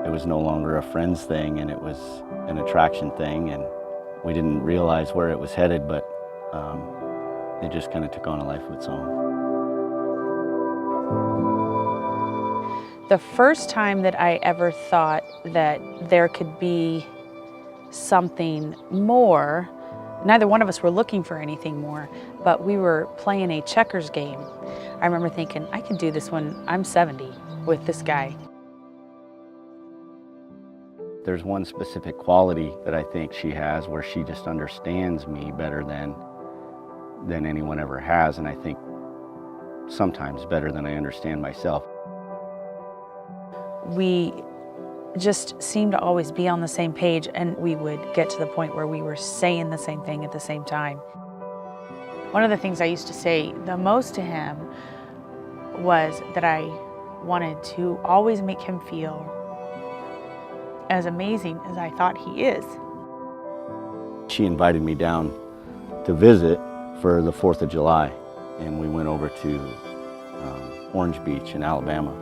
It was no longer a friends thing, and it was an attraction thing, and we didn't realize where it was headed, but it just kind of took on a life of its own. The first time that I ever thought that there could be something more, neither one of us were looking for anything more, but we were playing a checkers game. I remember thinking, I could do this when I'm 70 with this guy. There's one specific quality that I think she has where she just understands me better than anyone ever has, and I think sometimes better than I understand myself. We just seemed to always be on the same page, and we would get to the point where we were saying the same thing at the same time. One of the things I used to say the most to him was that I wanted to always make him feel as amazing as I thought he is. She invited me down to visit for the 4th of July, and we went over to Orange Beach in Alabama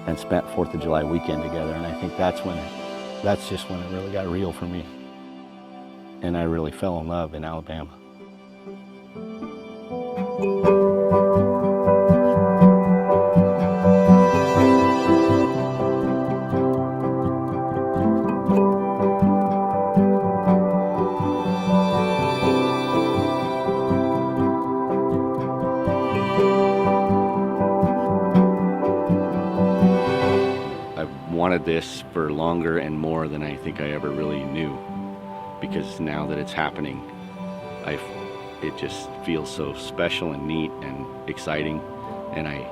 and spent 4th of July weekend together, and I think that's just when it really got real for me, and I really fell in love in Alabama. Wanted this for longer and more than I think I ever really knew, because now that it's happening, it just feels so special and neat and exciting, and I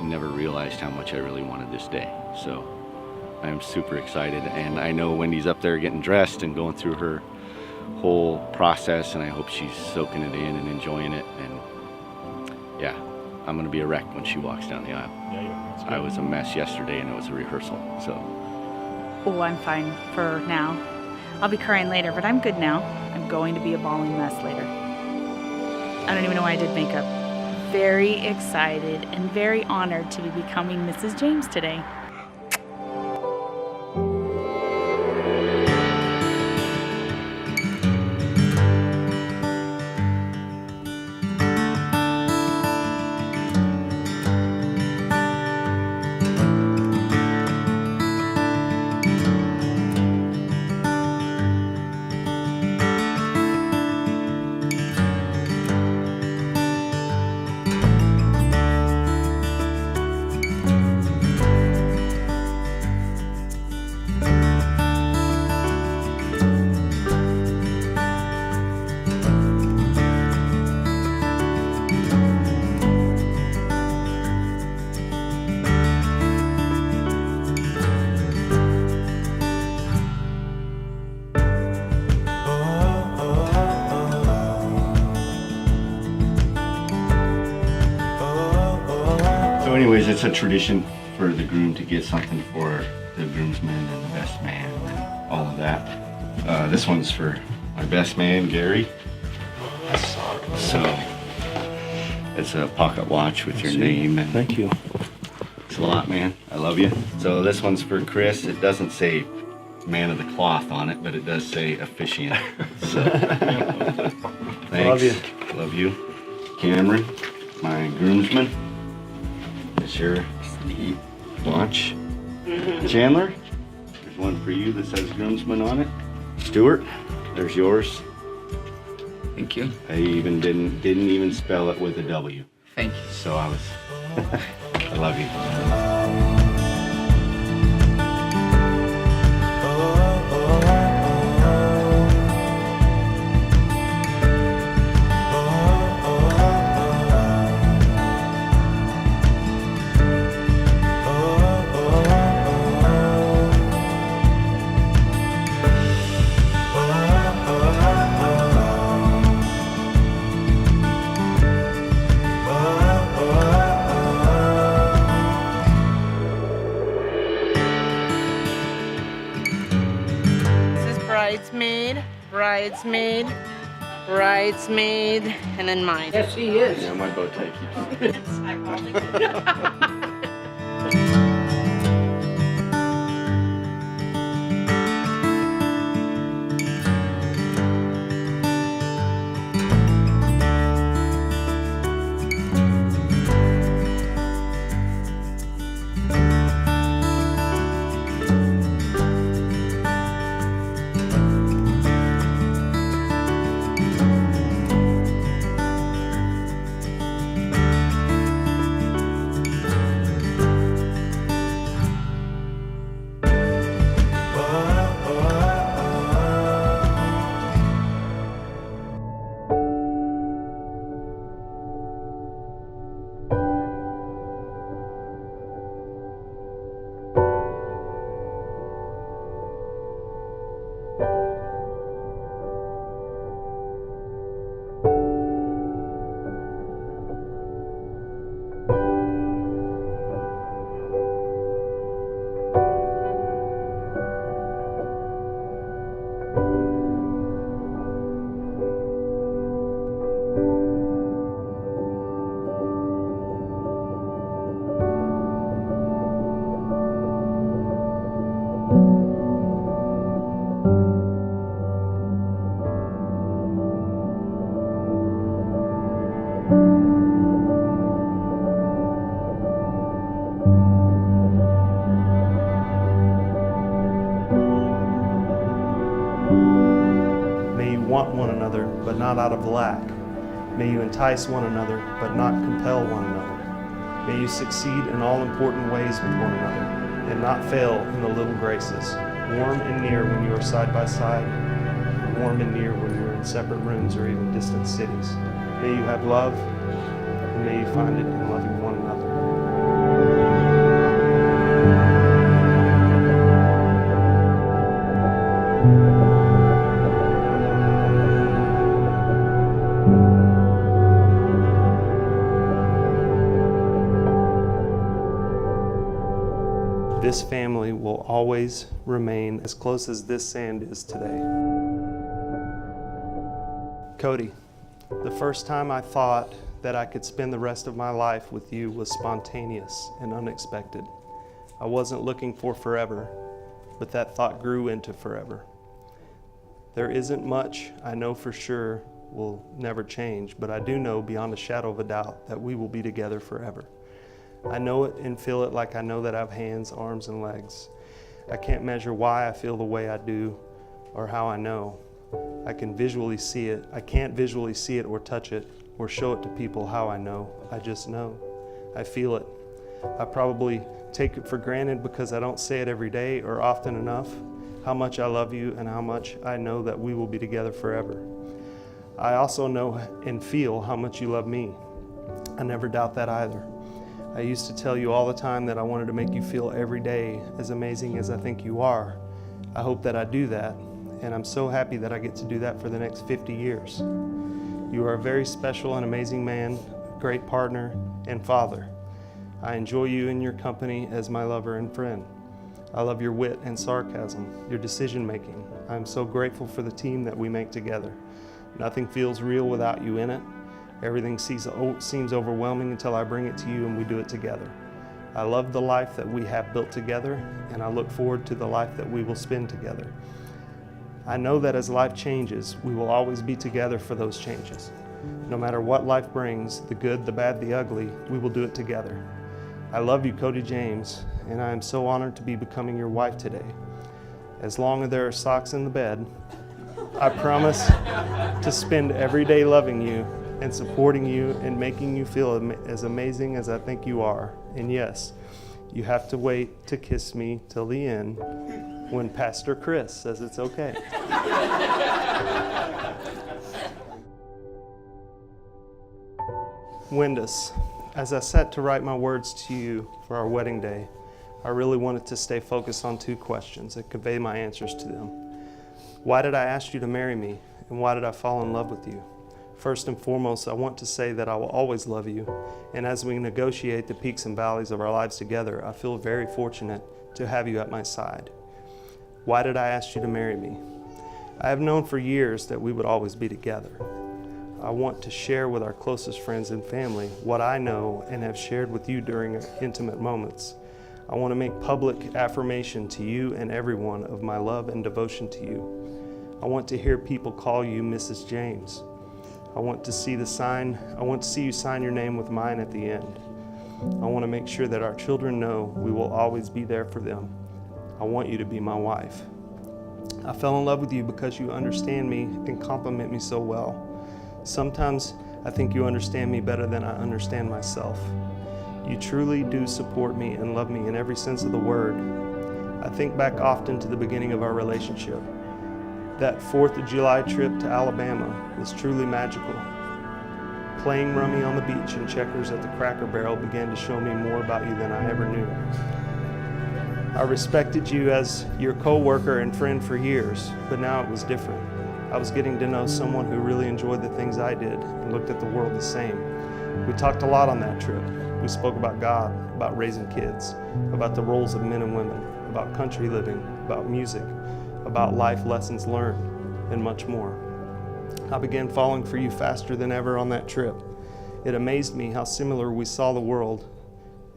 never realized how much I really wanted this day. So I'm super excited, and I know Wendy's up there getting dressed and going through her whole process, and I hope she's soaking it in and enjoying it, and yeah, I'm gonna be a wreck when she walks down the aisle. I was a mess yesterday, and it was a rehearsal, so. Oh, I'm fine for now. I'll be crying later, but I'm good now. I'm going to be a bawling mess later. I don't even know why I did makeup. Very excited and very honored to be becoming Mrs. James today. So anyways, it's a tradition for the groom to get something for the groomsmen and the best man and all of that. This one's for my best man, Gary. So it's a pocket watch with your name. And thank you. It's a lot, man. I love you. So this one's for Chris. It doesn't say man of the cloth on it, but it does say officiant. So thanks. Love you. Love you. Cameron, my groomsman. It's your neat watch. Chandler, there's one for you that says groomsman on it. Stuart, there's yours. Thank you. I even didn't even spell it with a W. Thank you. So I was I love you. Bridesmaid, bridesmaid. bridesmaid, and then mine. Yes, she is. Yeah, my bow tie keeps May you want one another, but not out of lack. May you entice one another, but not compel one another. May you succeed in all important ways with one another, and not fail in the little graces. Warm and near when you are side by side, warm and near when you are in separate rooms or even distant cities. May you have love, and may you find it in loving one another. This family will always remain as close as this sand is today. Cody, the first time I thought that I could spend the rest of my life with you was spontaneous and unexpected. I wasn't looking for forever, but that thought grew into forever. There isn't much I know for sure will never change, but I do know beyond a shadow of a doubt that we will be together forever. I know it and feel it like I know that I have hands, arms, and legs. I can't measure why I feel the way I do or how I know. I can visually see it. I can't visually see it or touch it or show it to people how I know. I just know. I feel it. I probably take it for granted because I don't say it every day or often enough, how much I love you and how much I know that we will be together forever. I also know and feel how much you love me. I never doubt that either. I used to tell you all the time that I wanted to make you feel every day as amazing as I think you are. I hope that I do that, and I'm so happy that I get to do that for the next 50 years. You are a very special and amazing man, great partner, and father. I enjoy you and your company as my lover and friend. I love your wit and sarcasm, your decision making. I'm so grateful for the team that we make together. Nothing feels real without you in it. Everything seems overwhelming until I bring it to you and we do it together. I love the life that we have built together, and I look forward to the life that we will spend together. I know that as life changes, we will always be together for those changes. No matter what life brings, the good, the bad, the ugly, we will do it together. I love you, Cody James, and I am so honored to be becoming your wife today. As long as there are socks in the bed, I promise to spend every day loving you and supporting you and making you feel as amazing as I think you are. And yes, you have to wait to kiss me till the end when Pastor Chris says it's okay. Windus, as I sat to write my words to you for our wedding day, I really wanted to stay focused on two questions and convey my answers to them. Why did I ask you to marry me, and why did I fall in love with you? First and foremost, I want to say that I will always love you, and as we negotiate the peaks and valleys of our lives together, I feel very fortunate to have you at my side. Why did I ask you to marry me? I have known for years that we would always be together. I want to share with our closest friends and family what I know and have shared with you during intimate moments. I want to make public affirmation to you and everyone of my love and devotion to you. I want to hear people call you Mrs. James. I want to see you sign your name with mine at the end. I want to make sure that our children know we will always be there for them. I want you to be my wife. I fell in love with you because you understand me and compliment me so well. Sometimes I think you understand me better than I understand myself. You truly do support me and love me in every sense of the word. I think back often to the beginning of our relationship. That 4th of July trip to Alabama was truly magical. Playing rummy on the beach and checkers at the Cracker Barrel began to show me more about you than I ever knew. I respected you as your co-worker and friend for years, but now it was different. I was getting to know someone who really enjoyed the things I did and looked at the world the same. We talked a lot on that trip. We spoke about God, about raising kids, about the roles of men and women, about country living, about music, about life lessons learned, and much more. I began falling for you faster than ever on that trip. It amazed me how similar we saw the world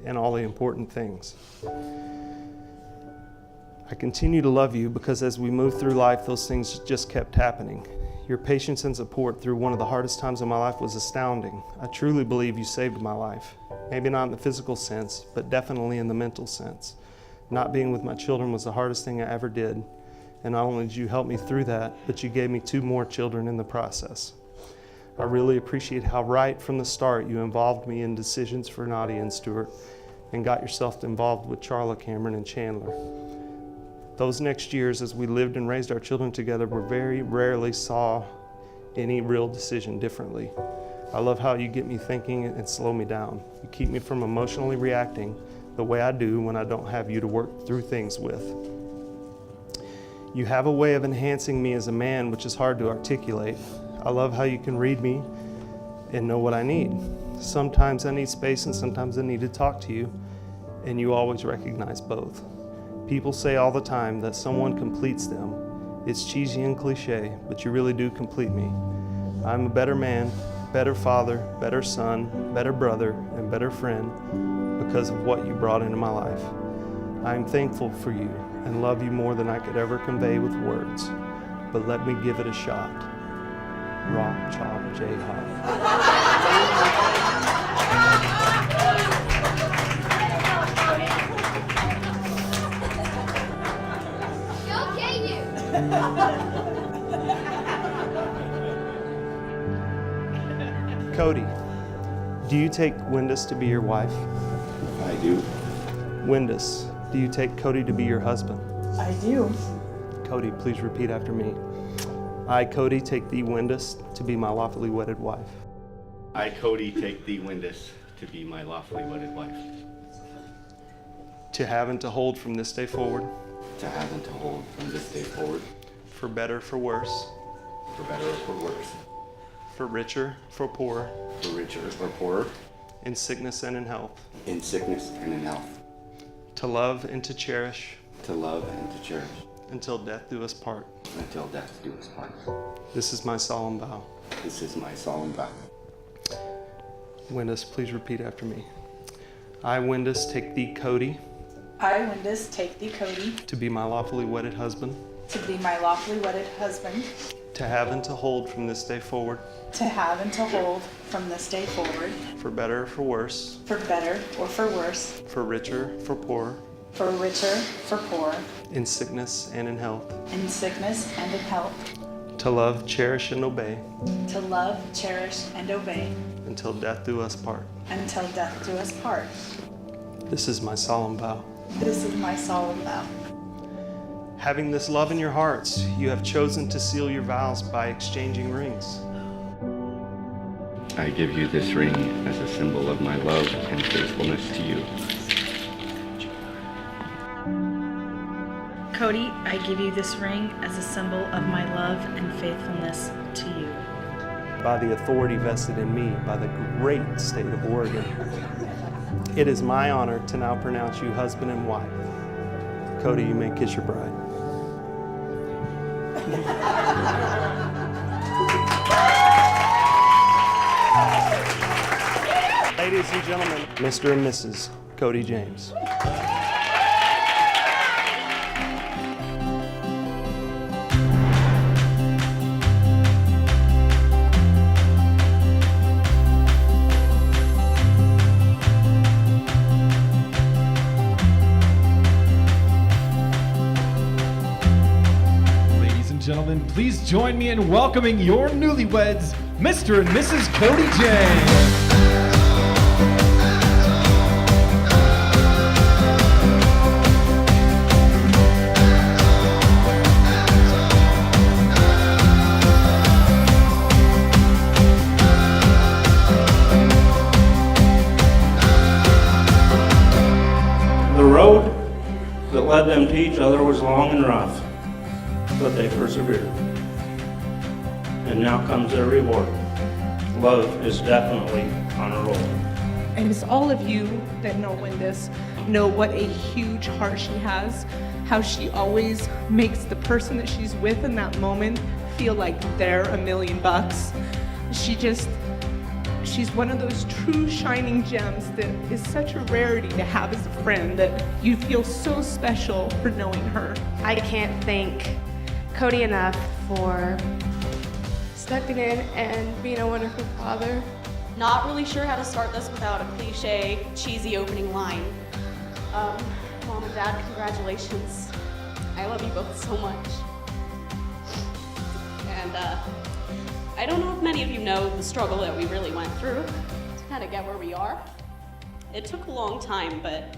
and all the important things. I continue to love you because as we moved through life, those things just kept happening. Your patience and support through one of the hardest times of my life was astounding. I truly believe you saved my life. Maybe not in the physical sense, but definitely in the mental sense. Not being with my children was the hardest thing I ever did. And not only did you help me through that, but you gave me 2 more children in the process. I really appreciate how right from the start you involved me in decisions for Nadia and Stuart and got yourself involved with Charla, Cameron, and Chandler. Those next years as we lived and raised our children together, we very rarely saw any real decision differently. I love how you get me thinking and slow me down. You keep me from emotionally reacting the way I do when I don't have you to work through things with. You have a way of enhancing me as a man, which is hard to articulate. I love how you can read me and know what I need. Sometimes I need space and sometimes I need to talk to you, and you always recognize both. People say all the time that someone completes them. It's cheesy and cliche, but you really do complete me. I'm a better man, better father, better son, better brother, and better friend because of what you brought into my life. I am thankful for you and love you more than I could ever convey with words, but let me give it a shot. Rock, chop, J-Hop. Cody, do you take Windus to be your wife? I do. Windus, do you take Cody to be your husband? I do. Cody, please repeat after me. I, Cody, take thee, Windus, to be my lawfully wedded wife. I, Cody, take thee, Windus, to be my lawfully wedded wife. To have and to hold from this day forward. To have and to hold from this day forward. For better, for worse. For better or for worse. For richer, for poorer. For richer or poorer. In sickness and in health. In sickness and in health. To love and to cherish. To love and to cherish. Until death do us part. Until death do us part. This is my solemn vow. This is my solemn vow. Windus, please repeat after me. I, Windus, take thee, Cody. I, Windus, take thee, Cody, To be my lawfully wedded husband. to be my lawfully wedded husband, To have and to hold from this day forward. to have and to hold from this day forward, For better, for worse. for better or for worse, For richer, for poorer. for richer, for poorer, In sickness and in health. in sickness and in health, To love, cherish, and obey. to love, cherish, and obey, Until death do us part. until death do us part. This is my solemn vow. This is my solemn vow. Having this love in your hearts, you have chosen to seal your vows by exchanging rings. I give you this ring as a symbol of my love and faithfulness to you. Cody, I give you this ring as a symbol of my love and faithfulness to you. By the authority vested in me by the great state of Oregon. It is my honor to now pronounce you husband and wife. Cody, you may kiss your bride. Ladies and gentlemen, Mr. and Mrs. Cody James. Ladies and gentlemen, please join me in welcoming your newlyweds, Mr. and Mrs. Cody James. The road that led them to each other was long and rough, but they persevered. And now comes their reward. Love is definitely on a roll. And it's all of you that know Windus know what a huge heart she has, how she always makes the person that she's with in that moment feel like they're $1,000,000. She's one of those true shining gems that is such a rarity to have as a friend, that you feel so special for knowing her. I can't thank Cody enough for stepping in and being a wonderful father. Not really sure how to start this without a cliche, cheesy opening line. Mom and Dad, congratulations. I love you both so much. And I don't know if many of you know the struggle that we really went through to kind of get where we are. It took a long time, but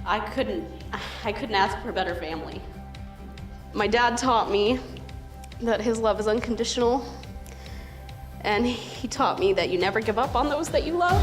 I couldn't ask for a better family. My dad taught me that his love is unconditional, and he taught me that you never give up on those that you love.